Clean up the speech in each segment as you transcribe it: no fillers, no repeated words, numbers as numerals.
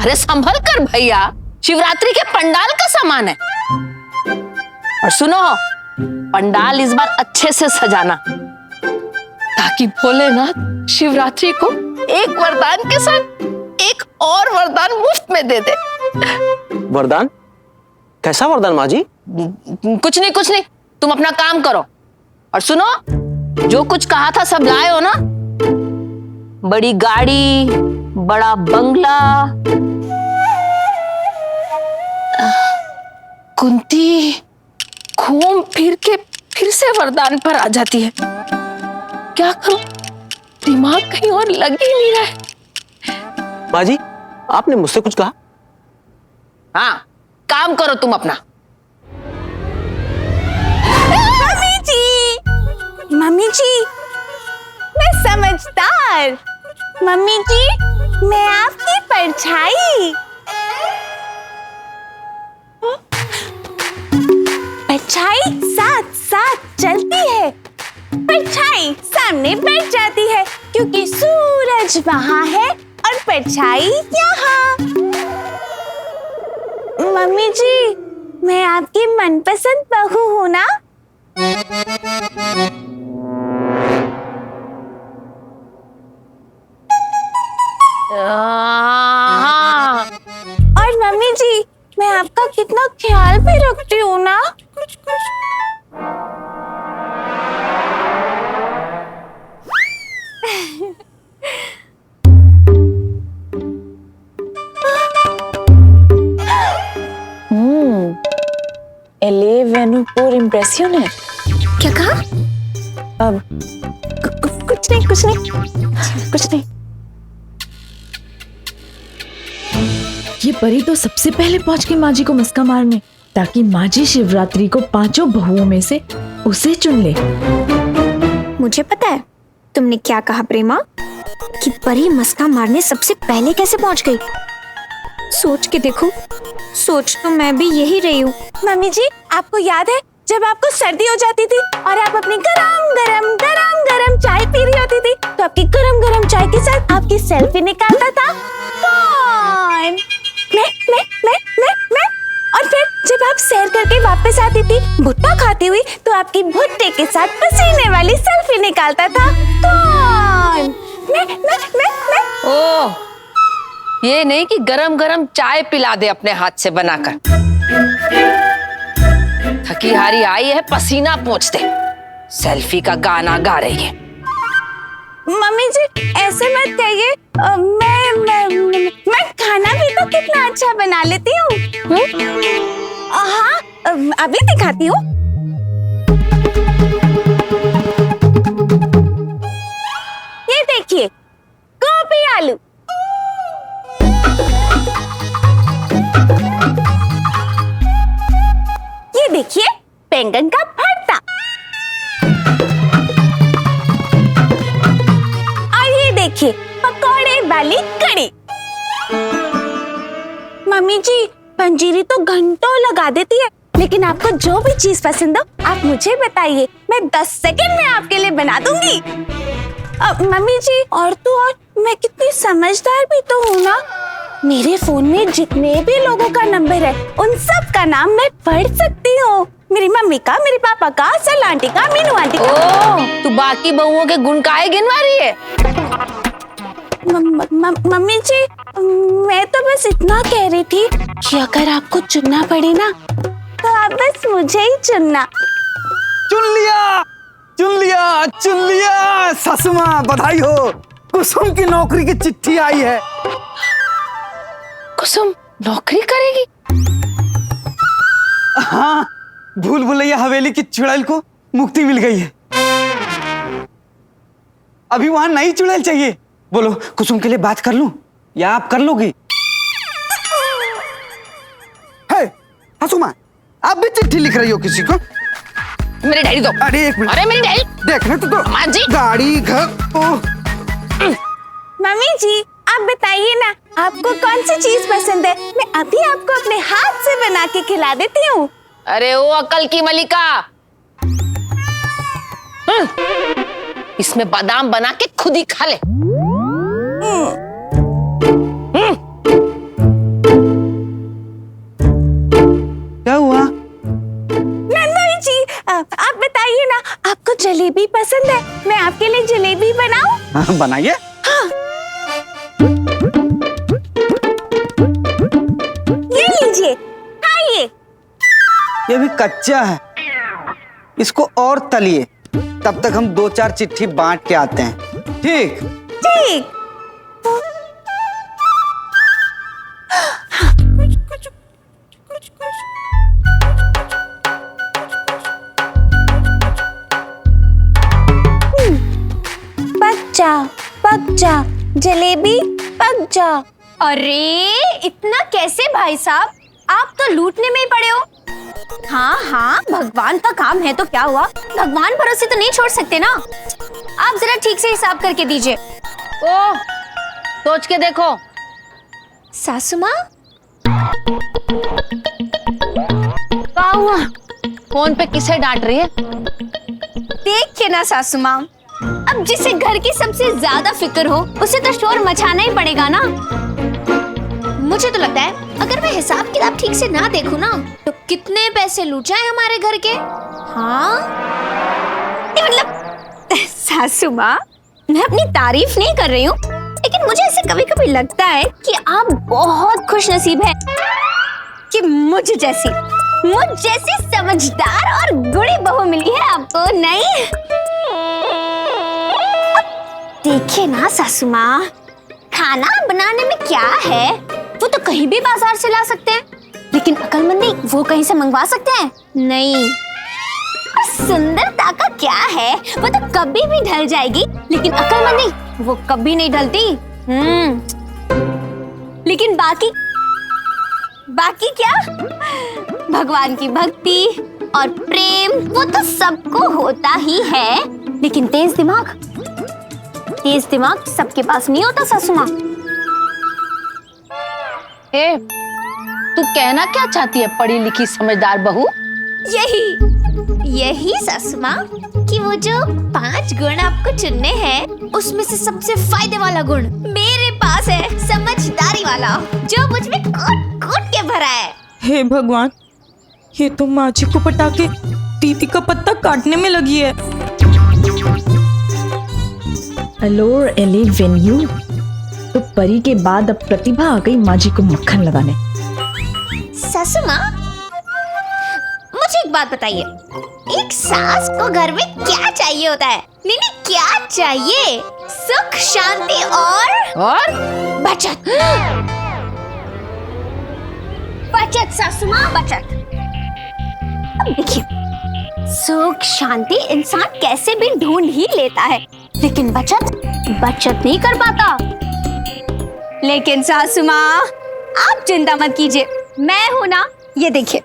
अरे संभल कर भैया, शिवरात्रि के पंडाल का सामान है। और सुनो, पंडाल इस बार अच्छे से सजाना ताकि भोलेनाथ शिवरात्रि को एक वरदान के साथ एक और वरदान मुफ्त में दे दे। वरदान? कैसा वरदान माँ जी? कुछ नहीं, तुम अपना काम करो। और सुनो, जो कुछ कहा था सब लाए हो ना? बड़ी गाड़ी, बड़ा बंगला। कुंती घूम फिर के फिर से वरदान पर आ जाती है। क्या करूं, दिमाग कहीं और लग ही नहीं रहा है। माँ जी, आपने मुझसे कुछ कहा? हाँ, काम करो तुम अपना। मम्मी जी, मैं समझदार। मम्मी जी, मैं आपकी परछाई। परछाई साथ साथ चलती है, परछाई सामने बैठ जाती है क्योंकि सूरज वहां है और परछाई यहाँ। मम्मी जी, मैं आपकी मनपसंद बहू हूँ ना? हाँ। और मम्मी जी, मैं आपका कितना ख्याल भी रखती हूँ ना? एले वेनुपुर इम्प्रेसियोनेट। क्या कहा? अब कुछ नहीं। ये परी तो सबसे पहले पहुंच गई माँ जी को मस्का मारने, ताकि माँ जी शिवरात्रि को 5 बहुओं में से उसे चुन ले। मुझे पता है तुमने क्या कहा प्रेमा, कि परी मस्का मारने सबसे पहले कैसे पहुंच गई। सोच के देखो, सोच तो मैं भी यही रही हूँ। मम्मी जी, आपको याद है जब आपको सर्दी हो जाती थी और आप अपनी गरम गरम चाय पी रही होती थी, तो आपकी गरम चाय के साथ आपकी सेल्फी निकालता था कौन? मैं। और फिर जब आप सैर करके वापस आती थी भुट्टा खाती हुई, तो आपकी भुट्टे के साथ पसीने वाली सेल्फी निकालता था कौन? मैं। ओह, ये नहीं कि गरम गरम चाय पिला दे अपने हाथ से बनाकर। थकी हारी आई है, पसीना पोंछ दे, सेल्फी का गाना गा रही है। मम्मी जी, ऐसे मत कहिए। मैं खाना भी तो कितना अच्छा बना लेती हूँ। हाँ, अभी दिखाती हूँ। ये देखिए, गोभी आलू। ये देखिए, बैंगन का भरता। और ये देखिए, पकौड़े वाली कड़ी। मम्मी जी, पंजीरी तो घंटों लगा देती है, लेकिन आपको जो भी चीज पसंद हो आप मुझे बताइए, मैं 10 सेकंड में आपके लिए बना दूंगी। मम्मी जी, और तो और मैं कितनी समझदार भी तो हूँ ना। मेरे फोन में जितने भी लोगों का नंबर है उन सब का नाम मैं पढ़ सकती हूँ। मेरी मम्मी का, मेरे पापा का, सल आंटी का, मीनू आंटी का। ओह, तू बाकी बहुओं के गुण काहे गिनवा रही है? मम्मी जी, मैं तो बस इतना कह रही थी कि अगर आपको चुनना पड़े ना, तो आप बस मुझे ही चुनना। चुन लिया सासू माँ, बधाई हो। कुसुम की नौकरी की चिट्ठी आई है। कुसुम नौकरी करेगी? हाँ, भूल भुलैया हवेली की चुड़ैल को मुक्ति मिल गई है। अभी वहां नई चुड़ैल चाहिए। बोलो, कुसुम के लिए बात कर लूं या आप कर लोगी? है सासू माँ, आप भी चिट्ठी लिख रही हो किसी को? मेरी डायरी दो। अरे एक मिनट, अरे मेरी डायरी देखने तो दो। माँ जी, गाड़ी, घर। मम्मी जी, आप बताइए ना, आपको कौन सी चीज पसंद है? मैं अभी आपको अपने हाथ से बना के खिला देती हूँ। अरे ओ अकल की मलिका, इसमें बादाम बना के खुद ही खा ले। हाँ, बनाइए। ये लीजिए, खाइए। ये भी कच्चा है, इसको और तलिए, तब तक हम 2-4 चिट्ठी बांट के आते हैं। ठीक। ठीक। पक जा जलेबी, पक जा। अरे इतना कैसे भाई साहब, आप तो लूटने में ही पड़े हो। हाँ हाँ, भगवान का काम है तो क्या हुआ, भगवान भरोसे तो नहीं छोड़ सकते ना। आप जरा ठीक से हिसाब करके दीजिए। ओ, सोच के देखो। सासू माँ, क्या हुआ? फोन पे किसे डांट रही है? देखिए ना सासू माँ, अब जिसे घर की सबसे ज्यादा फिक्र हो उसे तो शोर मचाना ही पड़ेगा ना। मुझे तो लगता है अगर मैं हिसाब किताब ठीक से ना देखूं ना तो कितने पैसे लूट जाए हमारे घर के। हाँ ये मतलब सासू माँ, मैं अपनी तारीफ नहीं कर रही हूँ, लेकिन मुझे ऐसे कभी कभी लगता है कि आप बहुत खुश नसीब है कि मुझ जैसी समझदार और गुड़ी बहू मिली है आपको। नहीं देखिए ना सासू माँ, खाना बनाने में क्या है, वो तो कहीं भी बाजार से ला सकते हैं, लेकिन अक्लमंदी वो कहीं से मंगवा सकते हैं नहीं। और सुंदरता का क्या है, वो तो कभी भी ढल जाएगी, लेकिन अक्लमंदी वो कभी नहीं ढलती। लेकिन बाकी क्या, भगवान की भक्ति और प्रेम वो तो सबको होता ही है, लेकिन तेज दिमाग सबके पास नहीं होता सासू माँ। ए, तू कहना क्या चाहती है पढ़ी लिखी समझदार बहू? यही सासू माँ कि वो जो 5 गुण आपको चुनने हैं उसमें से सबसे फायदे वाला गुण मेरे पास है, समझदारी वाला, जो मुझ में कूट के भरा है। हे भगवान, ये तो माँ जी को पटा के दीदी का पत्ता काटने में लगी है। अलोर एले वेन्यू। तो परी के बाद अब प्रतिभा आ गई माँ जी को मक्खन लगाने। सासू माँ, मुझे एक बात बताइए, एक सास को घर में क्या चाहिए होता है? नहीं क्या चाहिए? सुख, शांति और बचत। बचत सासू माँ, बचत। अब देखिए, सुख शांति इंसान कैसे भी ढूंढ ही लेता है, लेकिन बचत नहीं कर पाता। लेकिन सासू माँ आप चिंता मत कीजिए, मैं हूं ना, ये देखिए।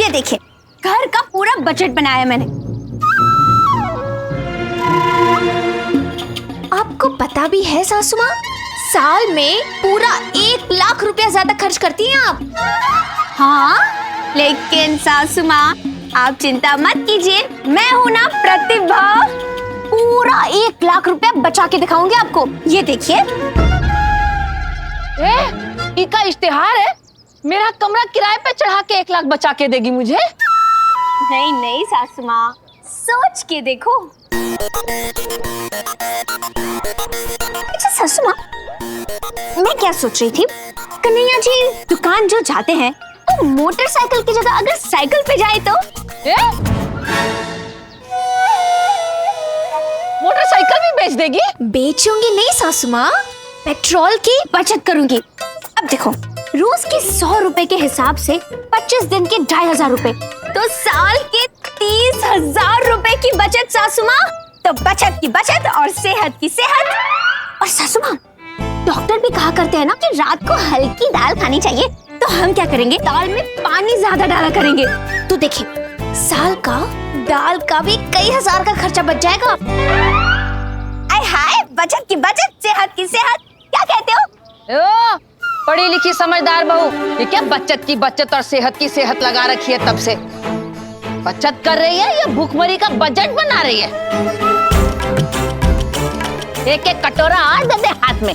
ये देखिए, घर का पूरा बजट बनाया मैंने। आपको पता भी है सासू माँ, साल में पूरा 1 लाख रुपया ज्यादा खर्च करती हैं आप। हाँ, लेकिन सासू माँ आप चिंता मत कीजिए, मैं हूं ना प्रतिभा, पूरा 1 लाख रुपया बचा के दिखाऊंगी आपको। ये देखिए। इका इश्तिहार है, मेरा कमरा किराए पे चढ़ा के 1 लाख बचा के देगी मुझे? नहीं सासू माँ, सोच के देखो। अच्छा सासू माँ, मैं क्या सोच रही थी, कन्हैया जी दुकान जो जाते हैं तो मोटरसाइकिल की जगह अगर साइकिल पे जाए तो? मोटरसाइकिल भी बेच देगी? बेचूंगी नहीं सासू माँ, पेट्रोल की बचत करूंगी। अब देखो, रोज के 100 रुपए के हिसाब से 25 दिन के 2500 रुपए, तो साल के 30,000 रुपए की बचत सासू माँ। तो बचत की बचत और सेहत की सेहत। और सासू माँ, डॉक्टर भी कहा करते हैं ना कि रात को हल्की दाल खानी चाहिए, तो हम क्या करेंगे, दाल में पानी ज्यादा डाला करेंगे, तो देखिए साल का दाल का भी कई हजार का खर्चा बच जाएगा। आय हाय, बचत की बचत, सेहत की सेहत, क्या कहते हो? ओ, पढ़ी लिखी समझदार बहू, ये क्या बचत की बचत और सेहत की सेहत लगा रखी है? तब से बचत कर रही है या भूखमरी का बजट बना रही है? एक कटोरा और दे दे हाथ में।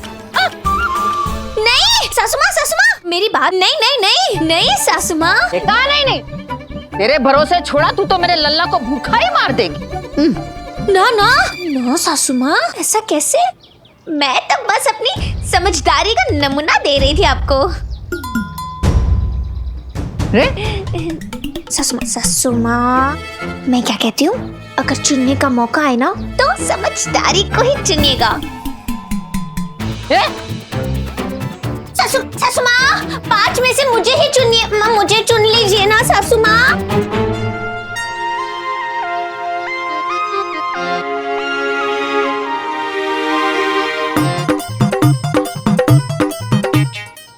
नहीं सासू माँ, मेरी बात नहीं सासू माँ। कहा नहीं, तेरे भरोसे छोड़ा तू तो मेरे लल्ला को भूखा ही मार देगी। ना ना ना सासू माँ, ऐसा कैसे? मैं तो बस अपनी समझदारी का नमूना दे रही थी आपको। सासू माँ, मैं क्या कहती हूँ, अगर चुनने का मौका आए ना तो समझदारी को ही चुनिएगा। सासू माँ, 5 में से मुझे ही चुनिए। माँ मुझे चुन लीजिए ना सासू माँ।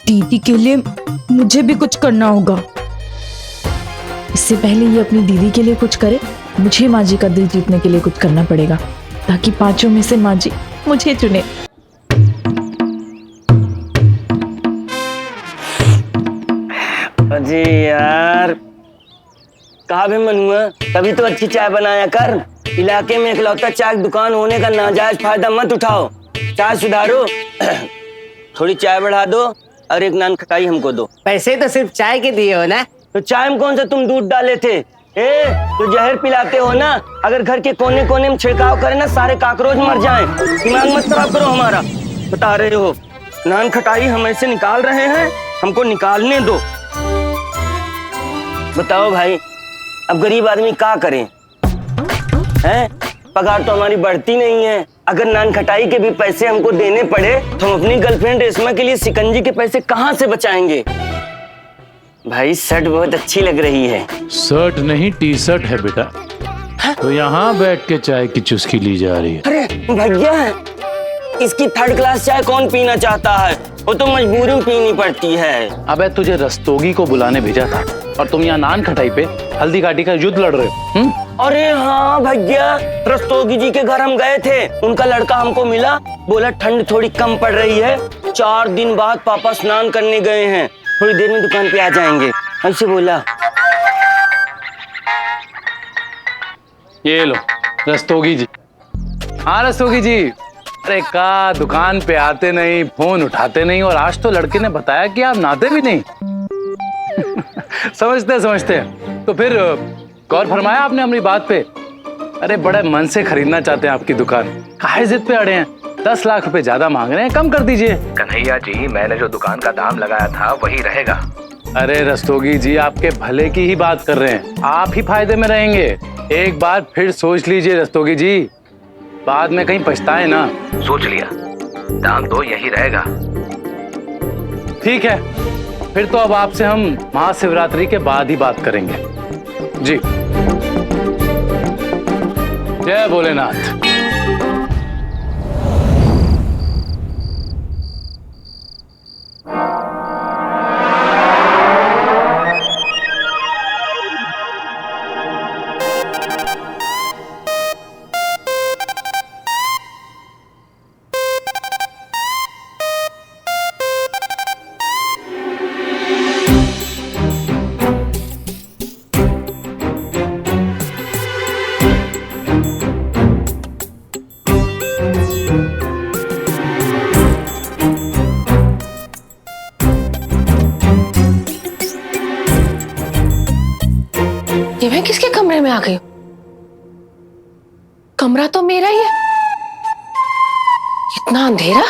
दीदी के लिए मुझे भी कुछ करना होगा। इससे पहले ये अपनी दीदी के लिए कुछ करे, मुझे माँ जी का दिल जीतने के लिए कुछ करना पड़ेगा, ताकि 5 में से माँ जी मुझे चुने। अजी यार, कहाँ भी मन हुआ, तभी तो अच्छी चाय बनाया कर। इलाके में इकलौता चाय की दुकान होने का नाजायज फायदा मत उठाओ। चाय सुधारो, थोड़ी चाय बढ़ा दो और एक नान खटाई हमको दो। पैसे तो सिर्फ चाय के दिए हो ना। तो चाय में कौन सा तुम दूध डाले थे? तो जहर पिलाते हो ना। अगर घर के कोने कोने में छिड़काव करे ना, सारे काकरोच मर जाएं। दिमाग मत खराब करो हमारा। बता रहे हो नान खटाई हम ऐसे निकाल रहे हैं, हमको निकालने दो। बताओ भाई, अब गरीब आदमी क्या करें? हैं? पगार तो हमारी बढ़ती नहीं है। अगर नान खटाई के भी पैसे हमको देने पड़े तो हम अपनी गर्लफ्रेंड रेशमा के लिए शिकंजी के पैसे कहाँ से बचाएंगे? भाई शर्ट बहुत अच्छी लग रही है। शर्ट नहीं, टी शर्ट है बेटा। तो यहाँ बैठ के चाय की चुस्की ली जा रही है। अरे भैया, इसकी 3rd क्लास चाय कौन पीना चाहता है? वो तो मजबूरी में पीनी पड़ती है। अबे तुझे रस्तोगी को बुलाने भेजा था और तुम यहाँ नान खटाई पे हल्दी घाटी का युद्ध लड़ रहे हो। अरे हाँ भैया, रस्तोगी जी के घर हम गए थे। उनका लड़का हमको मिला, बोला ठंड थोड़ी कम पड़ रही है, 4 दिन बाद पापा स्नान करने गए हैं, थोड़ी देर में दुकान पे आ जाएंगे, ऐसे बोला। ये लो रस्तोगी जी। हाँ रस्तोगी जी, अरे का दुकान पे आते नहीं, फोन उठाते नहीं, और आज तो लड़के ने बताया कि आप नहाते भी नहीं। समझते हैं। तो फिर गौर फरमाया आपने अपनी बात पे? अरे बड़े मन से खरीदना चाहते हैं आपकी दुकान, काहे जिद पे अड़े हैं? 10 लाख रुपए ज्यादा मांग रहे हैं, कम कर दीजिए। कन्हैया जी, मैंने जो दुकान का दाम लगाया था वही रहेगा। अरे रस्तोगी जी, आपके भले की ही बात कर रहे हैं, आप ही फायदे में रहेंगे। एक बार फिर सोच लीजिए रस्तोगी जी, बाद में कहीं पछताए ना। सोच लिया, दाम तो यही रहेगा। ठीक है, फिर तो अब आपसे हम महाशिवरात्रि के बाद ही बात करेंगे जी। जय भोलेनाथ। ये मैं किसके कमरे में आ गई? कमरा तो मेरा ही है। इतना अंधेरा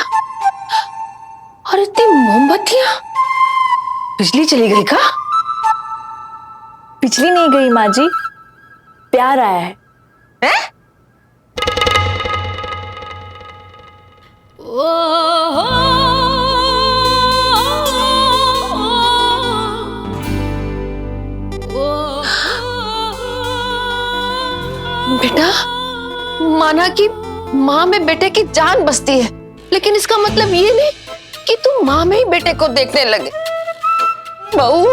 और इतनी मोमबत्तियां। बिजली चली गई का? बिजली नहीं गई माँ जी, प्यार आया है। बेटा, माना कि माँ में बेटे की जान बसती है, लेकिन इसका मतलब ये नहीं कि तू माँ में ही बेटे को देखने लगे। बहू,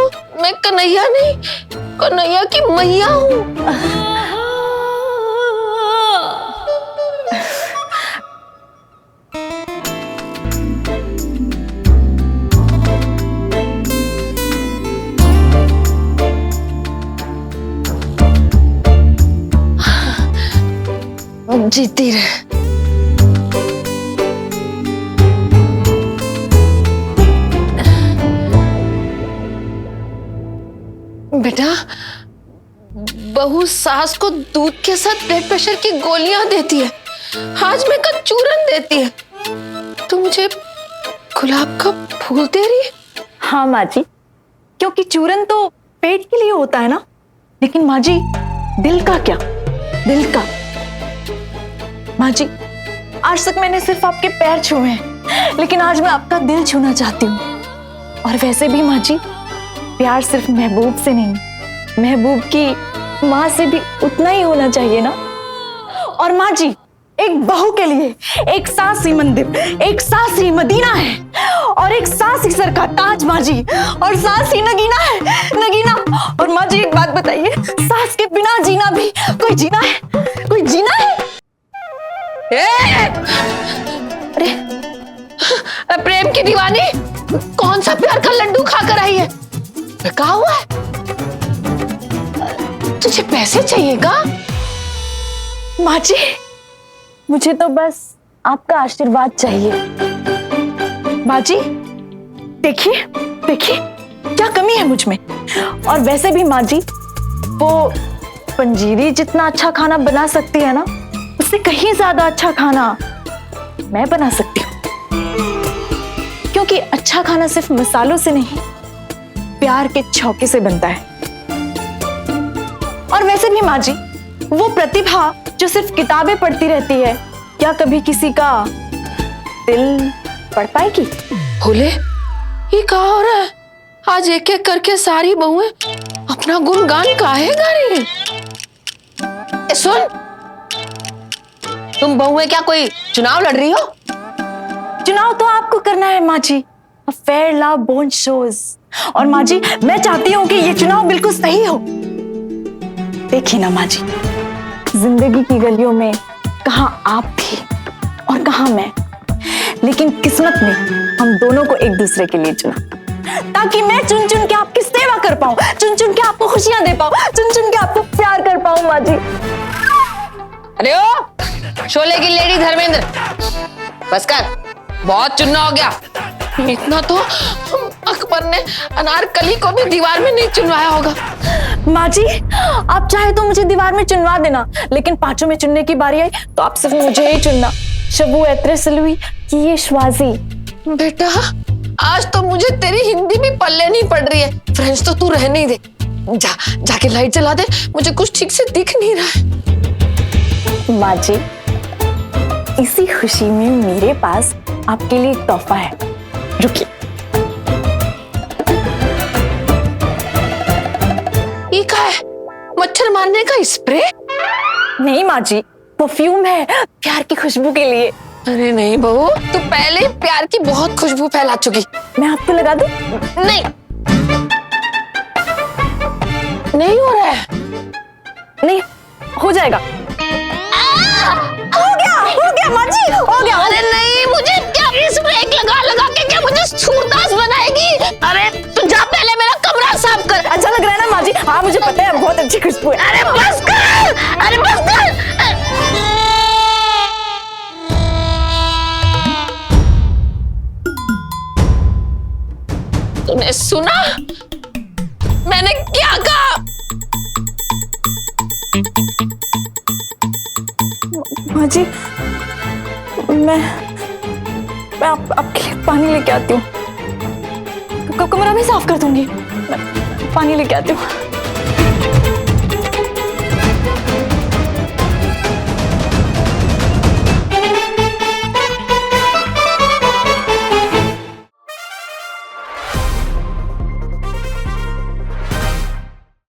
मैं कन्हैया नहीं, कन्हैया की मैया हूँ। जीती रहे। बेटा, बहू सास को दूध के साथ ब्लड प्रेशर की गोलियां देती है, हाजमे का चूरन देती है, तो मुझे गुलाब का फूल दे रही है। हाँ माँ जी, क्योंकि चूरन तो पेट के लिए होता है ना, लेकिन माँ जी दिल का क्या, दिल का। माँ जी आज तक मैंने सिर्फ आपके पैर छुए हैं, लेकिन आज मैं आपका दिल छूना चाहती हूँ। और वैसे भी माँ जी प्यार सिर्फ महबूब से नहीं, महबूब की माँ से भी उतना ही होना चाहिए ना। और माँ जी एक बहू के लिए एक सासी मंदिर, एक सासी मदीना है, और एक सासी सर का ताज माँ जी, और सासी नगीना है, नगीना। और माँ जी एक बात बताइए, सास के बिना जीना भी कोई जीना है, कोई जीना है? अरे प्रेम की दीवानी कौन सा प्यार का लड्डू खाकर आई है? कहा हुआ है तुझे पैसे चाहिएगा? माँ जी मुझे तो बस आपका आशीर्वाद चाहिए। माँ जी देखिए देखिए क्या कमी है मुझ में। और वैसे भी माँ जी वो पंजीरी जितना अच्छा खाना बना सकती है ना, उससे कहीं ज्यादा अच्छा खाना मैं बना सकती हूँ। क्योंकि अच्छा खाना सिर्फ मसालों से नहीं, प्यार के छौके से बनता है। और वैसे भी माँ जी वो प्रतिभा जो सिर्फ किताबें पढ़ती रहती है, क्या कभी किसी का दिल पढ़ पाएगी? भोले ये क्या हो रहा है? आज एक एक करके सारी बहुएं अपना गुणगान काहे गा रही हैं? सुन, तुम बहुएं क्या कोई चुनाव लड़ रही हो? चुनाव तो आपको करना है माँ जी, A fair love born shows। और माँ जी मैं चाहती हूँ कि ये चुनाव बिल्कुल सही हो। देखिए ना माँ जी, जिंदगी की गलियों में कहाँ आप थी और कहाँ मैं, लेकिन किस्मत ने हम दोनों को एक दूसरे के लिए चुना, ताकि मैं चुन चुन के आपकी सेवा कर पाऊं, चुन चुन के आपको खुशियां दे पाऊं, चुन चुन के आपको प्यार कर पाऊं माँ जी। अरे ओ शोले की लेडी धर्मेंद्र, बस कर, बहुत चुनना हो गया। इतना तो अकबर ने अनारकली को भी दीवार में नहीं चुनवाया होगा। माँ जी आप चाहे तो मुझे दीवार में चुनवा देना, लेकिन पांचों में चुनने की बारी आई तो आप सिर्फ मुझे ही चुनना। शबू एत्रे सलवी की ये श्वाजी। बेटा आज तो मुझे तेरी हिंदी भी पल्ले नहीं पड़ रही है, फ्रेंच तो तू रहने ही दे। जाके लाइट जला दे, मुझे कुछ ठीक से दिख नहीं रहा है। माँ जी इसी खुशी में मेरे पास आपके लिए एक तोहफा है, रुकिए। ये क्या है? मच्छर मारने का स्प्रे? नहीं माँ जी, परफ्यूम है प्यार की खुशबू के लिए। अरे नहीं बहू, तू पहले ही प्यार की बहुत खुशबू फैला चुकी। मैं आपको लगा दूं? नहीं नहीं हो रहा है। नहीं हो जाएगा। हो गया माँ जी, हो गया। अरे नहीं, मुझे क्या स्प्रे लगा लगा के क्या मुझे सूरदास बनाएगी? अरे तू जा पहले मेरा कमरा साफ कर। अच्छा लग रहा है ना माँ जी? हाँ मुझे पता है, बहुत अच्छी खुशबू है। अरे बस कर, अरे बस कर। तूने सुना मैंने क्या कहा? माँ जी मैं आपके लिए पानी लेके आती हूँ, कमरा भी साफ कर दूंगी। मैं पानी लेके आती हूँ।